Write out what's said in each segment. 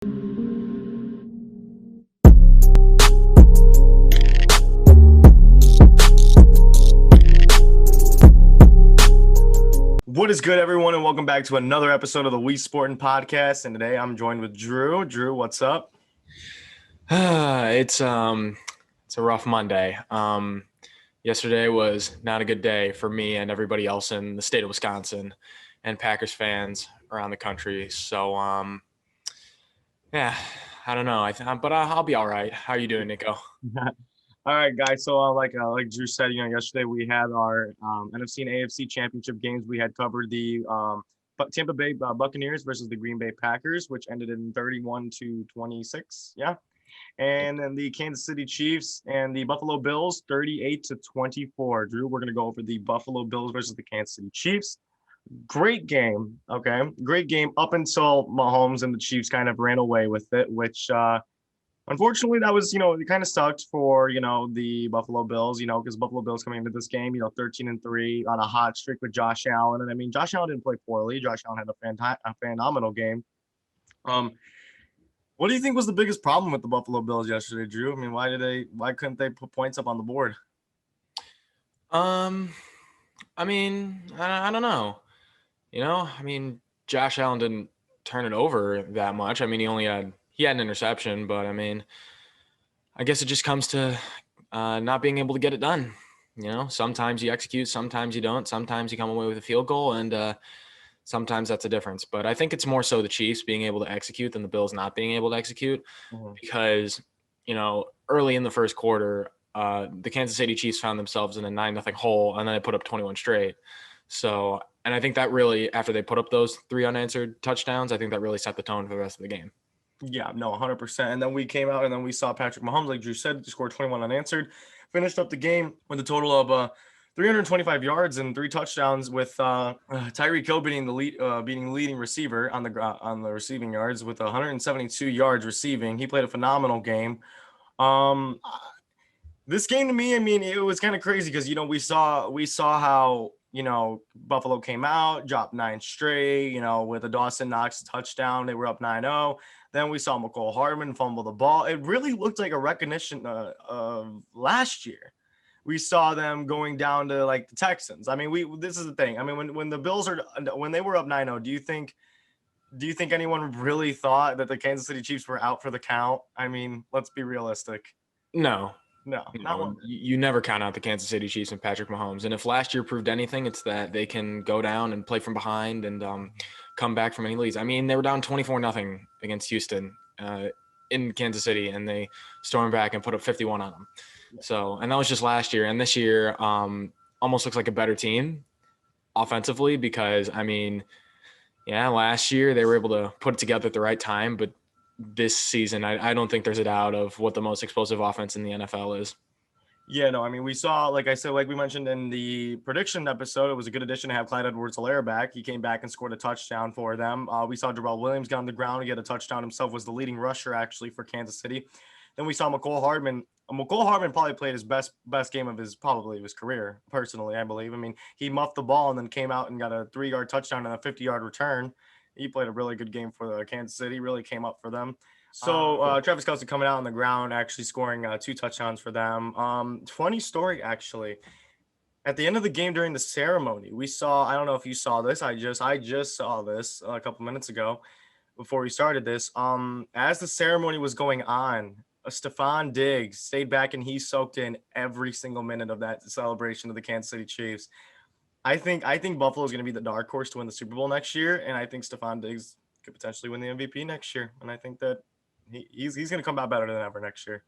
What is good, everyone, and welcome back to another episode of the WeSportin podcast. And today I'm joined with Drew. Drew, what's up? It's a rough Monday. Yesterday was not a good day for me and everybody else in the state of Wisconsin and Packers fans around the country. So yeah, I don't know. But I'll be all right. How are you doing, Nico? All right, guys. So, like Drew said, yesterday we had our NFC and AFC championship games. We had covered the Tampa Bay Buccaneers versus the Green Bay Packers, which ended in 31-26. Yeah. And then the Kansas City Chiefs and the Buffalo Bills, 38-24. Drew, we're going to go over the Buffalo Bills versus the Kansas City Chiefs. Great game. Okay. Great game up until Mahomes and the Chiefs kind of ran away with it, which unfortunately, that was, it kind of sucked for, the Buffalo Bills, because Buffalo Bills coming into this game, 13-3 on a hot streak with Josh Allen. And I mean, Josh Allen didn't play poorly. Josh Allen had a phenomenal game. What do you think was the biggest problem with the Buffalo Bills yesterday, Drew? I mean, why couldn't they put points up on the board? I don't know. Josh Allen didn't turn it over that much. I mean, he had an interception, but I mean, I guess it just comes to not being able to get it done. Sometimes you execute, sometimes you don't. Sometimes you come away with a field goal, and sometimes that's a difference. But I think it's more so the Chiefs being able to execute than the Bills not being able to execute, because early in the first quarter, the Kansas City Chiefs found themselves in a 9-0 hole, and then they put up 21 straight. So, and I think that really, after they put up those 3 unanswered touchdowns, I think that really set the tone for the rest of the game. Yeah, no, 100%. And then we came out and then we saw Patrick Mahomes, like Drew said, scored 21 unanswered, finished up the game with a total of 325 yards and 3 touchdowns, with Tyreek Hill being the leading receiver on the receiving yards with 172 yards receiving. He played a phenomenal game. This game to me, I mean, it was kind of crazy because we saw how Buffalo came out, dropped 9 straight, with a Dawson Knox touchdown. They were up 9-0. Then we saw McCole Hardman fumble the ball. It really looked like a recognition of last year. We saw them going down to like the Texans. I mean, this is the thing. I mean, when the Bills when they were up 9-0, do you think anyone really thought that the Kansas City Chiefs were out for the count? I mean, let's be realistic. No. Not you never count out the Kansas City Chiefs and Patrick Mahomes. And if last year proved anything, it's that they can go down and play from behind and come back from any leads. I mean, they were down 24-0 against Houston in Kansas City, and they stormed back and put up 51 on them. So, and that was just last year. And this year almost looks like a better team offensively because, I mean, last year they were able to put it together at the right time, but this season, I don't think there's a doubt of what the most explosive offense in the NFL is. Yeah, no, I mean, we saw, like I said, like we mentioned in the prediction episode, it was a good addition to have Clyde Edwards-Helaire back. He came back and scored a touchdown for them. We saw Darrell Williams get on the ground and get a touchdown himself, was the leading rusher actually for Kansas City. Then we saw McCole Hardman. McCole Hardman probably played his best game of his career, personally, I believe. I mean, he muffed the ball and then came out and got a 3-yard touchdown and a 50-yard return. He played a really good game for Kansas City, really came up for them. So Travis Kelce coming out on the ground, actually scoring 2 touchdowns for them. Funny story, actually. At the end of the game during the ceremony, we saw, I don't know if you saw this, I just saw this a couple minutes ago before we started this. As the ceremony was going on, Stephon Diggs stayed back and he soaked in every single minute of that celebration of the Kansas City Chiefs. I think Buffalo is going to be the dark horse to win the Super Bowl next year, and I think Stephon Diggs could potentially win the MVP next year. And I think that he's going to come out better than ever next year.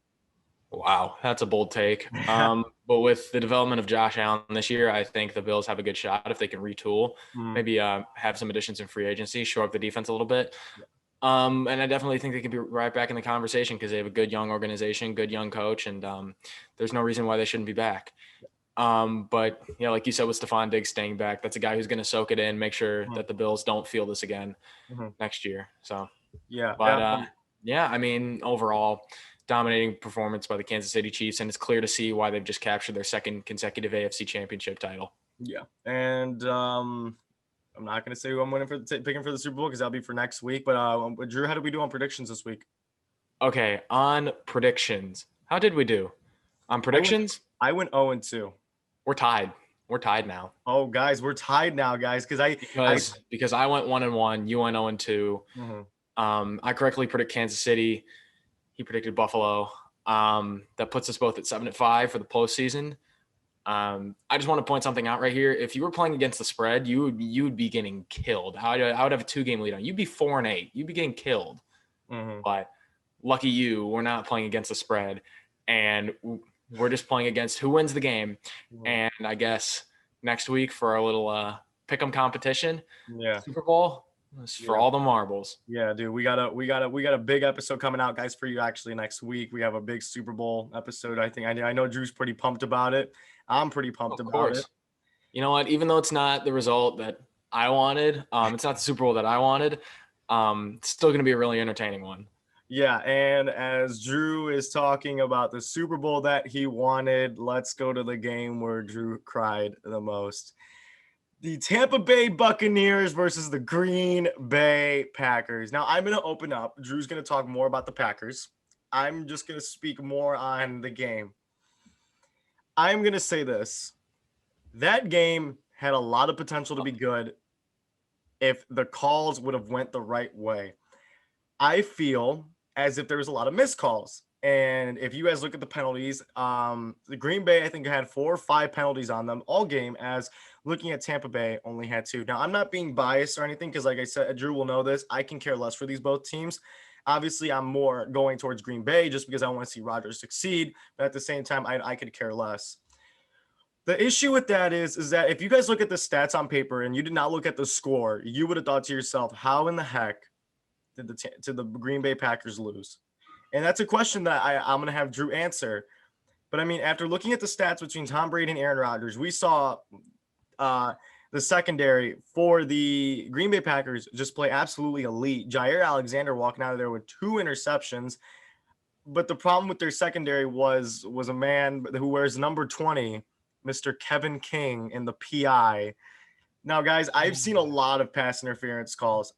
Wow, that's a bold take. But with the development of Josh Allen this year, I think the Bills have a good shot if they can retool, maybe have some additions in free agency, shore up the defense a little bit. And I definitely think they could be right back in the conversation because they have a good young organization, good young coach, and there's no reason why they shouldn't be back. But like you said, with Stephon Diggs staying back, that's a guy who's going to soak it in, make sure that the Bills don't feel this again next year. So, I mean, overall, dominating performance by the Kansas City Chiefs, and it's clear to see why they've just captured their second consecutive AFC championship title. Yeah. And I'm not going to say who I'm winning for picking for the Super Bowl because that'll be for next week. But Drew, how did we do on predictions this week? Okay, on predictions. How did we do? On predictions? I went 0-2. We're tied. We're tied now. Oh, guys, we're tied now, guys, because because I went 1-1, you went 0-2. I correctly predict Kansas City. He predicted Buffalo. That puts us both at 7-5 for the postseason. I just want to point something out right here. If you were playing against the spread, you would be getting killed. I would have a 2-game lead on. You'd be 4-8. You'd be getting killed. But lucky you, we're not playing against the spread, and we're just playing against who wins the game. And I guess next week for our little pick'em competition, Super Bowl, for all the marbles. Yeah, dude, we got a big episode coming out, guys, for you actually next week. We have a big Super Bowl episode. I know Drew's pretty pumped about it. I'm pretty pumped about it. You know what? Even though it's not the result that I wanted, it's not the Super Bowl that I wanted. It's still going to be a really entertaining one. Yeah, and as Drew is talking about the Super Bowl that he wanted, let's go to the game where Drew cried the most. The Tampa Bay Buccaneers versus the Green Bay Packers. Now, I'm going to open up. Drew's going to talk more about the Packers. I'm just going to speak more on the game. I'm going to say this. That game had a lot of potential to be good if the calls would have went the right way. I feel as if there was a lot of missed calls. And if you guys look at the penalties, the Green Bay, I think, had 4 or 5 penalties on them all game, as looking at Tampa Bay only had 2. Now, I'm not being biased or anything because, like I said, Drew will know this. I can care less for these both teams. Obviously, I'm more going towards Green Bay just because I want to see Rodgers succeed. But at the same time, I could care less. The issue with that is that if you guys look at the stats on paper and you did not look at the score, you would have thought to yourself, how in the heck did the Green Bay Packers lose? And that's a question that I'm going to have Drew answer. But, I mean, after looking at the stats between Tom Brady and Aaron Rodgers, we saw the secondary for the Green Bay Packers just play absolutely elite. Jair Alexander walking out of there with 2 interceptions. But the problem with their secondary was a man who wears number 20, Mr. Kevin King, in the PI. Now, guys, I've seen a lot of pass interference calls.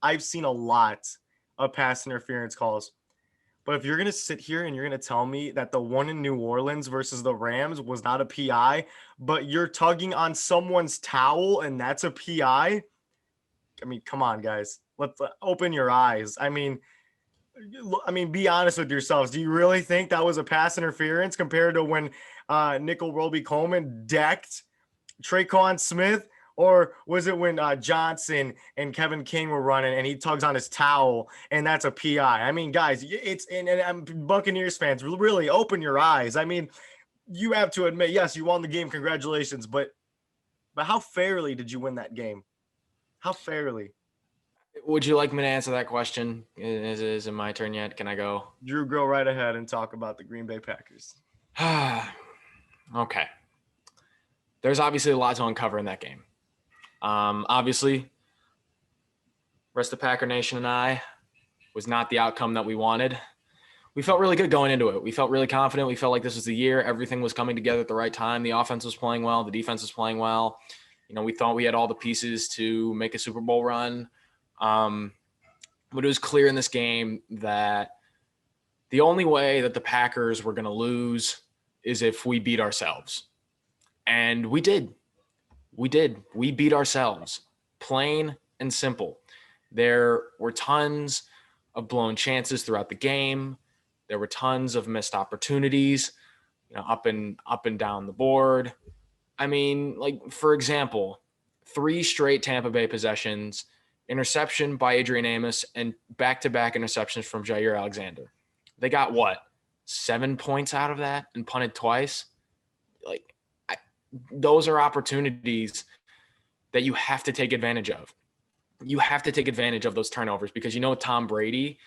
But if you're going to sit here and you're going to tell me that the one in New Orleans versus the Rams was not a PI, but you're tugging on someone's towel and that's a PI, I mean, come on, guys. Let's open your eyes. I mean, be honest with yourselves. Do you really think that was a pass interference compared to when Nico Roby-Coleman decked Traquan Smith? Or was it when Johnson and Kevin King were running and he tugs on his towel and that's a PI? I mean, guys, it's and Buccaneers fans, really open your eyes. I mean, you have to admit, yes, you won the game. Congratulations. But how fairly did you win that game? How fairly? Would you like me to answer that question? Is it my turn yet? Can I go? Drew, go right ahead and talk about the Green Bay Packers. Okay. There's obviously a lot to uncover in that game. Obviously, rest of Packer Nation and I was not the outcome that we wanted. We felt really good going into it. We felt really confident. We felt like this was the year. Everything was coming together at the right time. The offense was playing well. The defense was playing well. We thought we had all the pieces to make a Super Bowl run. But it was clear in this game that the only way that the Packers were going to lose is if we beat ourselves. And we did. We beat ourselves, plain and simple. There were tons of blown chances throughout the game. There were tons of missed opportunities, up and down the board. I mean, like, for example, 3 straight Tampa Bay possessions, interception by Adrian Amos, and back-to-back interceptions from Jair Alexander. They got 7 points out of that and punted twice? Those are opportunities that you have to take advantage of. You have to take advantage of those turnovers because Tom Brady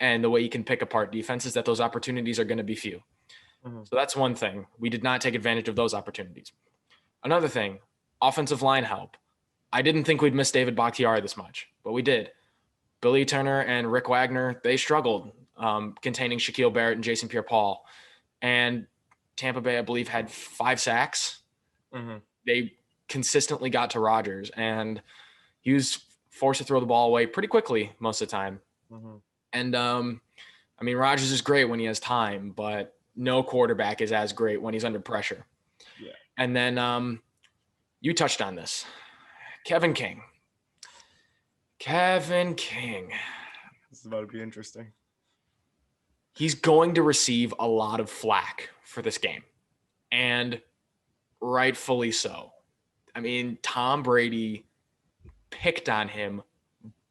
and the way he can pick apart defenses, that those opportunities are going to be few. Mm-hmm. So that's one thing. We did not take advantage of those opportunities. Another thing, offensive line help. I didn't think we'd miss David Bakhtiari this much, but we did. Billy Turner and Rick Wagner, they struggled containing Shaquille Barrett and Jason Pierre-Paul. And Tampa Bay, I believe, had 5 sacks. Mm-hmm. They consistently got to Rodgers, and he he was forced to throw the ball away pretty quickly most of the time. Mm-hmm. And I mean, Rodgers is great when he has time, but no quarterback is as great when he's under pressure. Yeah. And then you touched on this. Kevin King. This is about to be interesting. He's going to receive a lot of flack for this game, and rightfully so. I mean, Tom Brady picked on him,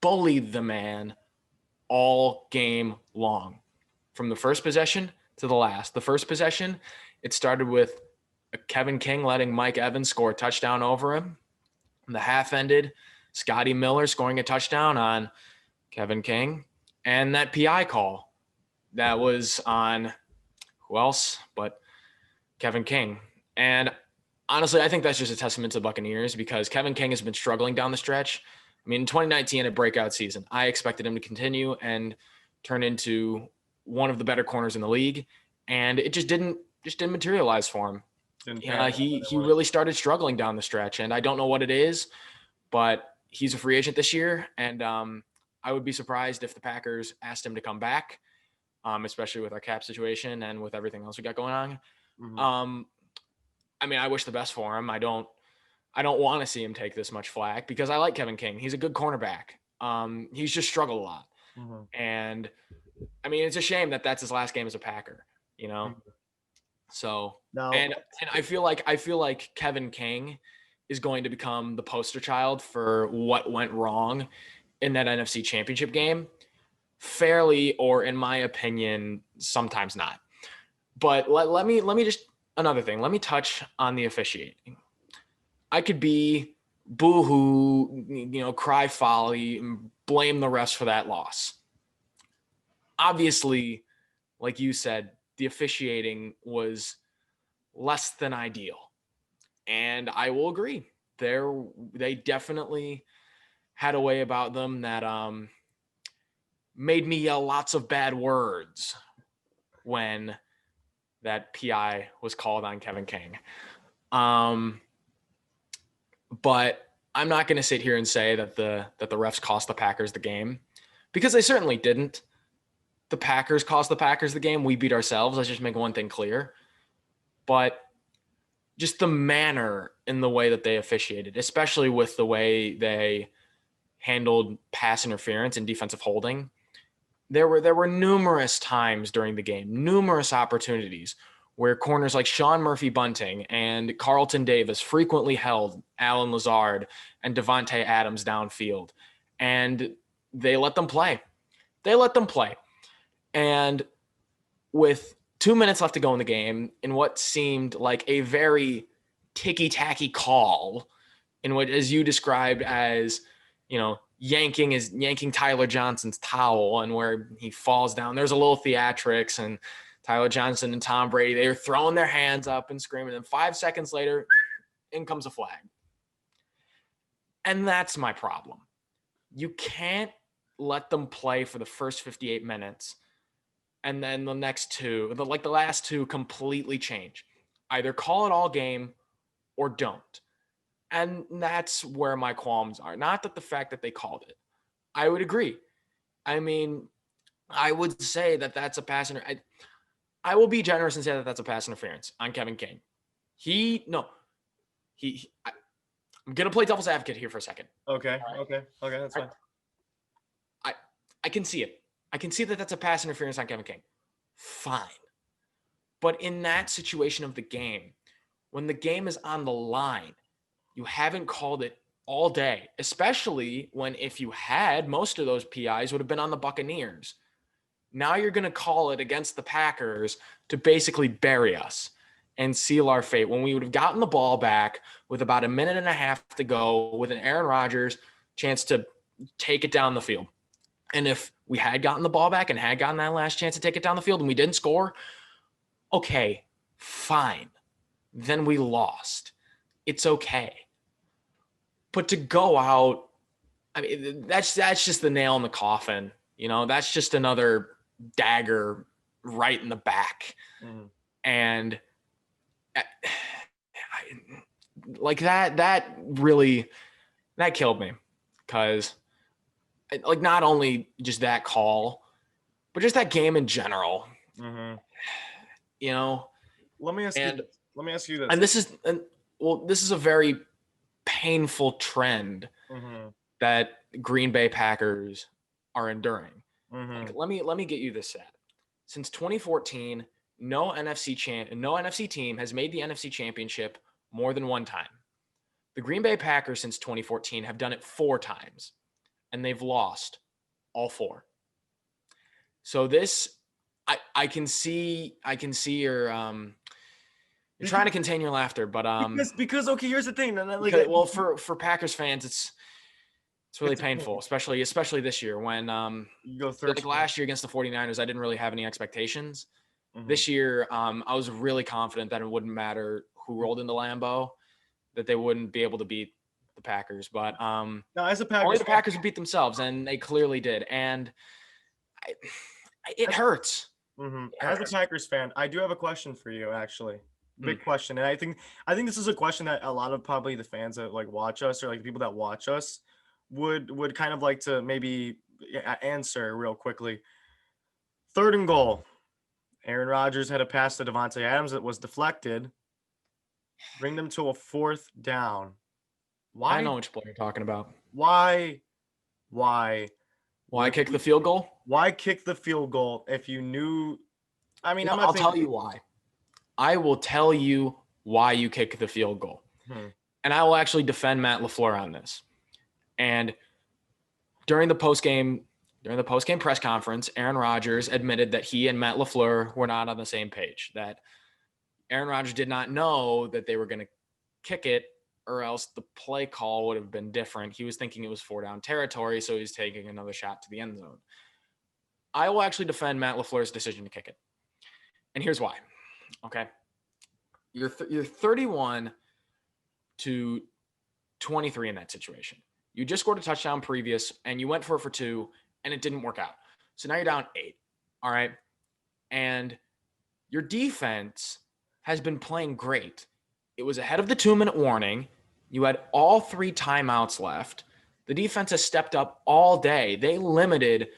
bullied the man all game long, from the first possession to the last. The first possession, it started with Kevin King letting Mike Evans score a touchdown over him. And the half ended, Scotty Miller scoring a touchdown on Kevin King, and that PI call that was on who else but Kevin King. And honestly, I think that's just a testament to the Buccaneers, because Kevin King has been struggling down the stretch. I mean, in 2019, a breakout season, I expected him to continue and turn into one of the better corners in the league, and it just didn't materialize for him. He really started struggling down the stretch, and I don't know what it is, but he's a free agent this year, and I would be surprised if the Packers asked him to come back, especially with our cap situation and with everything else we got going on. Mm-hmm. I mean, I wish the best for him. I don't want to see him take this much flack, because I like Kevin King. He's a good cornerback. He's just struggled a lot. Mm-hmm. And I mean, it's a shame that that's his last game as a Packer, you know? Mm-hmm. So, No. and I feel like Kevin King is going to become the poster child for what went wrong in that NFC Championship game. Fairly, or in my opinion, sometimes not. But let me just, another thing, let me touch on the officiating. I could be boo-hoo, cry folly, and blame the refs for that loss. Obviously, like you said, the officiating was less than ideal. And I will agree. They definitely had a way about them that made me yell lots of bad words when that PI was called on Kevin King. But I'm not going to sit here and say that the refs cost the Packers the game, because they certainly didn't. The Packers cost the Packers the game. We beat ourselves. Let's just make one thing clear. But just the manner in the way that they officiated, especially with the way they handled pass interference and defensive holding, there were numerous times during the game, numerous opportunities where corners like Sean Murphy-Bunting and Carlton Davis frequently held Alan Lazard and Devontae Adams downfield, and they let them play. And with 2 minutes left to go in the game, in what seemed like a very ticky-tacky call, in what, as you described as, yanking Tyler Johnson's towel, and where he falls down, there's a little theatrics, and Tyler Johnson and Tom Brady, they were throwing their hands up and screaming, and 5 seconds later, in comes a flag. And that's my problem. You can't let them play for the first 58 minutes, and then the next two, the last two, completely change. Either call it all game or don't. And that's where my qualms are. Not that the fact that they called it. I would agree. I mean, I would say that that's a pass interference. I will be generous and say that that's a pass interference on Kevin King. I'm going to play devil's advocate here for a second. Okay. Okay. That's fine. I can see it. I can see that that's a pass interference on Kevin King. Fine. But in that situation of the game, when the game is on the line, you haven't called it all day, especially when, if you had, most of those PIs would have been on the Buccaneers. Now you're going to call it against the Packers to basically bury us and seal our fate, when we would have gotten the ball back with about a minute and a half to go, with an Aaron Rodgers chance to take it down the field. And if we had gotten the ball back and had gotten that last chance to take it down the field and we didn't score, okay, fine. Then we lost. It's okay. But to go out, I mean, that's just the nail in the coffin. That's just another dagger right in the back. Mm. And like that really, that killed me. because like not only just that call, but just that game in general. Mm-hmm. You know, Let me ask you this. And this is a very painful trend Mm-hmm. that Green Bay Packers are enduring. Mm-hmm. Like, let me get you this stat. Since 2014, no NFC team has made the NFC Championship more than one time. The Green Bay Packers since 2014 have done it 4 times, and they've lost all 4. So this, I can see you're trying to contain your laughter, but because okay, here's the thing. well, for Packers fans, it's really painful, especially this year when you go like last year against the 49ers, I didn't really have any expectations. Mm-hmm. This year, I was really confident that it wouldn't matter who rolled into Lambeau, that they wouldn't be able to beat the Packers. But now, as a Packers only the Packers would beat themselves, and they clearly did. And it hurts. Mm-hmm. As a Packers fan, I do have a question for you, actually. Big question. And I think this is a question that a lot of probably the fans that like watch us or like the people that watch us would kind of like to maybe answer real quickly. 3rd and goal. Aaron Rodgers had a pass to Devontae Adams that was deflected. Bring them to a 4th down. Why? I know which play you're talking about. Why kick the field goal? Why kick the field goal if you knew? I mean, I'll tell you why. I will tell you why you kick the field goal. And I will actually defend Matt LaFleur on this. And during the post-game press conference, Aaron Rodgers admitted that he and Matt LaFleur were not on the same page, that Aaron Rodgers did not know that they were going to kick it, or else the play call would have been different. He was thinking it was 4-down territory, so he's taking another shot to the end zone. I will actually defend Matt LaFleur's decision to kick it. And here's why. Okay. You're 31 to 23 in that situation. You just scored a touchdown previous, and you went for it for 2, and it didn't work out. So now you're down 8. All right. And your defense has been playing great. It was ahead of the 2-minute warning. You had all 3 timeouts left. The defense has stepped up all day. They limited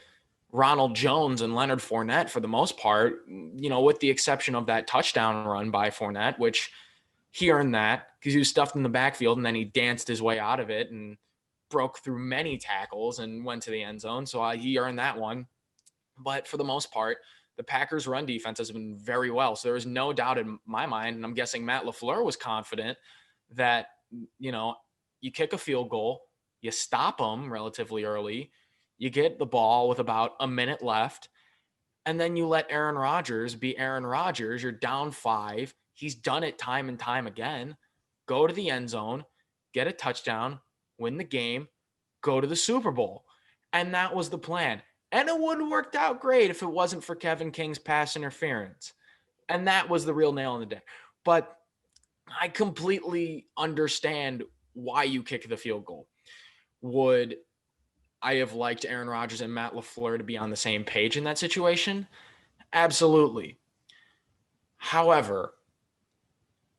Ronald Jones and Leonard Fournette for the most part, with the exception of that touchdown run by Fournette, which he earned that because he was stuffed in the backfield, and then he danced his way out of it and broke through many tackles and went to the end zone. So he earned that one. But for the most part, the Packers' run defense has been very well. So there was no doubt in my mind, and I'm guessing Matt LaFleur was confident that, you kick a field goal, you stop them relatively early, you get the ball with about a minute left, and then you let Aaron Rodgers be Aaron Rodgers. You're down 5. He's done it time and time again. Go to the end zone, get a touchdown, win the game, go to the Super Bowl. And that was the plan. And it would have worked out great if it wasn't for Kevin King's pass interference. And that was the real nail in the day. But I completely understand why you kick the field goal. Would I have liked Aaron Rodgers and Matt LaFleur to be on the same page in that situation? Absolutely. However,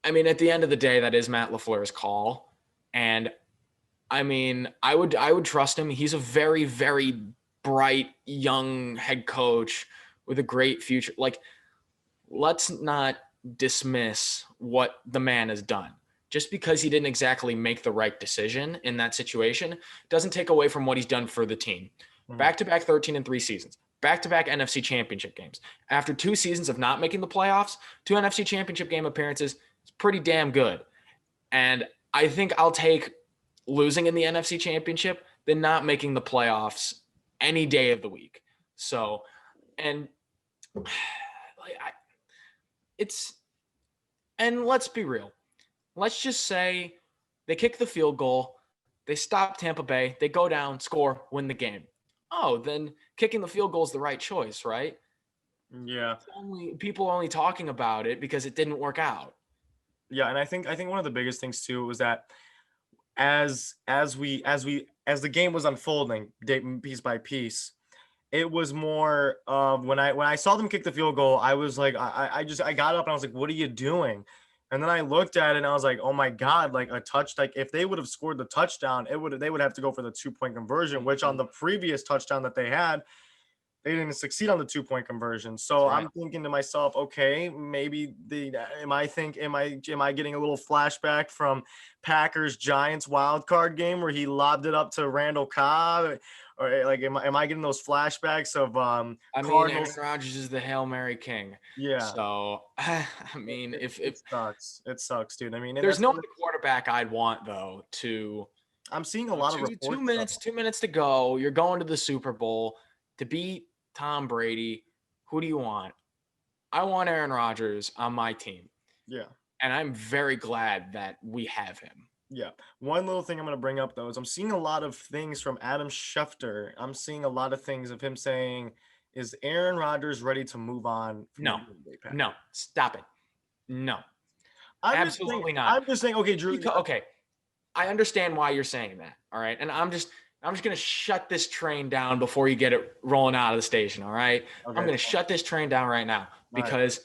I mean, at the end of the day, that is Matt LaFleur's call. And I mean, I would trust him. He's a very, very bright young head coach with a great future. Like, let's not dismiss what the man has done. Just because he didn't exactly make the right decision in that situation doesn't take away from what he's done for the team. Back-to-back 13-3 seasons, back-to-back NFC championship games. After 2 seasons of not making the playoffs, 2 NFC championship game appearances, it's pretty damn good. And I think I'll take losing in the NFC championship than not making the playoffs any day of the week. So, and and let's be real. Let's just say they kick the field goal, they stop Tampa Bay, they go down, score, win the game. Oh, then kicking the field goal is the right choice, right? Yeah. People are only talking about it because it didn't work out. Yeah, and I think one of the biggest things too was that as the game was unfolding piece by piece, it was more of when I saw them kick the field goal, I was like, I got up and I was like, what are you doing? And then I looked at it and I was like, oh my God, like if they would have scored the touchdown, they would have to go for the 2-point conversion, which on the previous touchdown that they had, they didn't succeed on the 2-point conversion. So Right. I'm thinking to myself, okay, maybe am I getting a little flashback from Packers Giants wild card game where he lobbed it up to Randall Cobb, or like am I getting those flashbacks of I mean, Cardinals? Aaron Rodgers is the Hail Mary king. Yeah. So I mean, if It sucks, dude. I mean, there's no other quarterback I'd want though to. I'm seeing a lot of reports. 2 minutes to go. You're going to the Super Bowl to beat Tom Brady. Who do you want? I want Aaron Rodgers on my team. Yeah. And I'm very glad that we have him. Yeah. One little thing I'm going to bring up, though, is I'm seeing a lot of things from Adam Schefter. I'm seeing a lot of things of him saying, is Aaron Rodgers ready to move on? No, stop it. No, absolutely not. I'm just saying, okay, Drew. Okay. I understand why you're saying that. All right. And I'm just going to shut this train down before you get it rolling out of the station. All right. Okay. I'm going to shut this train down right now because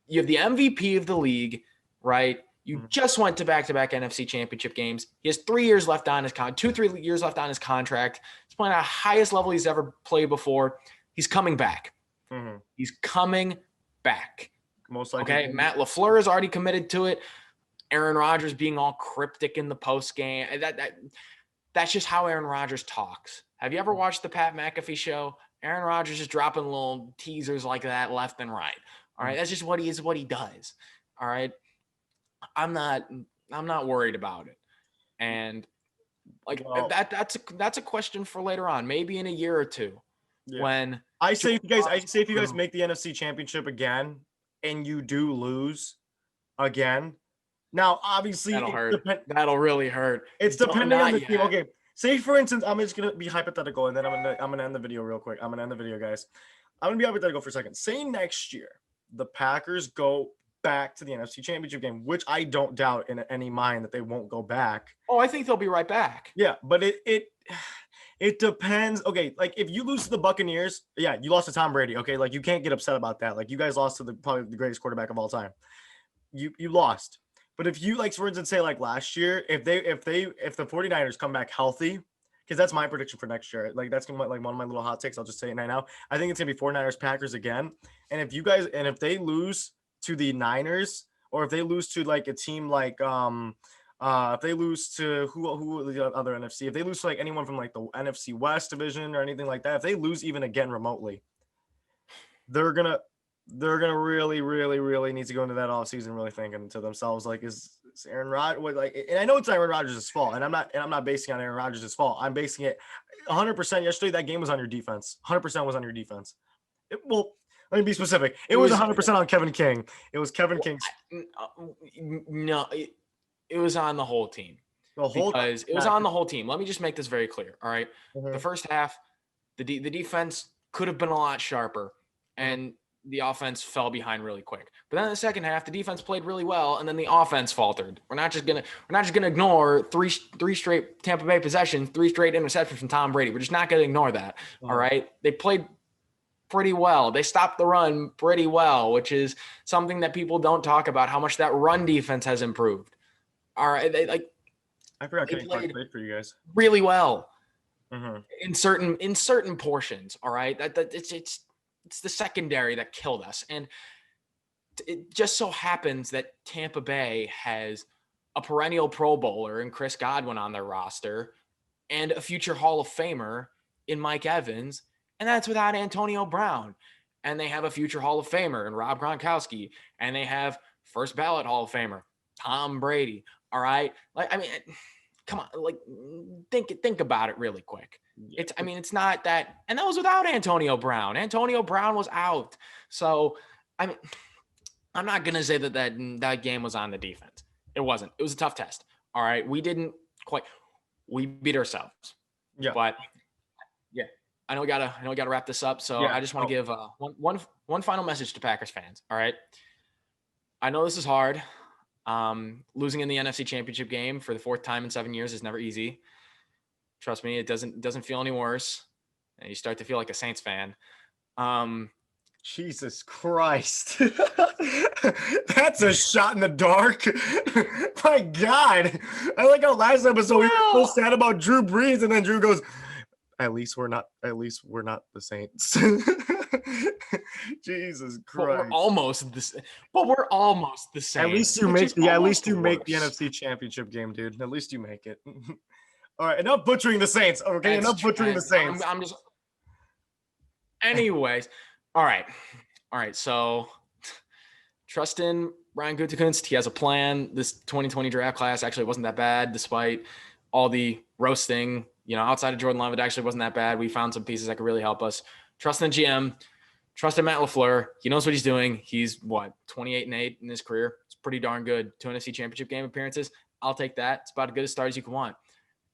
you have the MVP of the league, right? You just went to back-to-back NFC championship games. He has 3 years left on his 3 years left on his contract. He's playing at the highest level he's ever played before. He's coming back. Mm-hmm. He's coming back. Most likely. Okay. Matt LaFleur is already committed to it. Aaron Rodgers being all cryptic in the post game. That's just how Aaron Rodgers talks. Have you ever watched the Pat McAfee show? Aaron Rodgers is dropping little teasers like that left and right. All right. That's just what he does. All right. I'm not worried about it. And that's a question for later on, maybe in a year or two. Yeah. When if you guys make the NFC championship again and you do lose again. Now, obviously, that'll hurt. That'll really hurt. It's depending on the team. Okay, say for instance, I'm just gonna be hypothetical, and then I'm gonna end the video real quick. I'm gonna end the video, guys. I'm gonna be hypothetical for a second. Say next year the Packers go back to the NFC Championship game, which I don't doubt in any mind that they won't go back. Oh, I think they'll be right back. Yeah, but it depends. Okay, like if you lose to the Buccaneers, yeah, you lost to Tom Brady. Okay, like you can't get upset about that. Like you guys lost to probably the greatest quarterback of all time. You lost. But if you, like, for instance, say like last year, if the 49ers come back healthy, because that's my prediction for next year. Like that's gonna be like one of my little hot takes. I'll just say it right now. I think it's gonna be 49ers Packers again. And if they lose to the Niners, or if they lose to like a team like if they lose to who the other NFC, if they lose to like anyone from like the NFC West division or anything like that, if they lose even again remotely, they're gonna really, really, really need to go into that offseason really thinking to themselves, like, is Aaron Rodgers, like, and I know it's Aaron Rodgers' fault, and I'm not basing it on Aaron Rodgers' fault. I'm basing it 100% yesterday. That game was on your defense. 100% was on your defense. Well, let me be specific. It was 100% on Kevin King. It was Kevin King's. No, it was on the whole team. It was on the whole team. Let me just make this very clear. All right. Mm-hmm. The first half, the defense could have been a lot sharper, and the offense fell behind really quick. But then in the second half, the defense played really well, and then the offense faltered. We're not just gonna ignore three straight Tampa Bay possessions, 3 straight interceptions from Tom Brady. We're just not gonna ignore that. All right. They played pretty well. They stopped the run pretty well, which is something that people don't talk about, how much that run defense has improved. All right. I forgot Kenny Clark played for you guys really well. Mm-hmm. in certain portions. All right. It's the secondary that killed us. And it just so happens that Tampa Bay has a perennial Pro Bowler in Chris Godwin on their roster and a future Hall of Famer in Mike Evans. And that's without Antonio Brown. And they have a future Hall of Famer in Rob Gronkowski. And they have first ballot Hall of Famer, Tom Brady. All right. Like, I mean, come on, like think about it really quick. It's not that, and that was without Antonio Brown. Antonio Brown was out. So, I mean, I'm not going to say that game was on the defense. It wasn't. It was a tough test. All right. We beat ourselves. Yeah. But yeah, I know we gotta wrap this up. So yeah. I just want to give one final message to Packers fans. All right. I know this is hard. Losing in the NFC Championship game for the 4th time in 7 years is never easy. Trust me, it doesn't feel any worse. And you start to feel like a Saints fan. Jesus Christ. That's a shot in the dark. My God. I like how last episode we were so sad about Drew Brees, and then Drew goes, at least we're not the Saints. Jesus Christ. But we're almost the same. At least you make the NFC Championship game, dude. At least you make it. All right, enough butchering the Saints. Okay, enough butchering the Saints. I'm just. Anyways, all right. So, trust in Ryan Gutekunst. He has a plan. This 2020 draft class actually wasn't that bad, despite all the roasting. Outside of Jordan Love, it actually wasn't that bad. We found some pieces that could really help us. Trust in GM. Trust in Matt LaFleur. He knows what he's doing. He's 28-8 in his career. It's pretty darn good. 2 NFC Championship game appearances. I'll take that. It's about as good a start as you can want.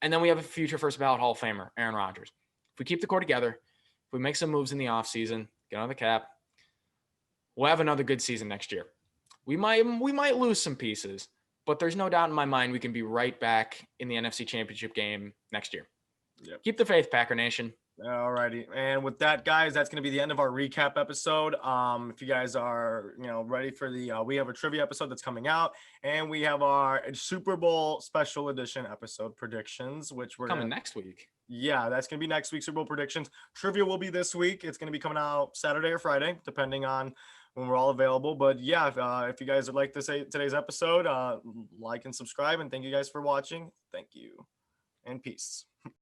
And then we have a future first ballot Hall of Famer, Aaron Rodgers. If we keep the core together, if we make some moves in the offseason, get on the cap, we'll have another good season next year. We might lose some pieces, but there's no doubt in my mind we can be right back in the NFC Championship game next year. Yep. Keep the faith, Packer Nation. All righty. And with that, guys, that's going to be the end of our recap episode. If you guys are, ready for we have a trivia episode that's coming out, and we have our Super Bowl special edition episode predictions, which we're coming next week. Yeah, that's going to be next week's Super Bowl predictions. Trivia will be this week. It's going to be coming out Saturday or Friday, depending on when we're all available. But yeah, if you guys would like to say today's episode, like and subscribe, and thank you guys for watching. Thank you and peace.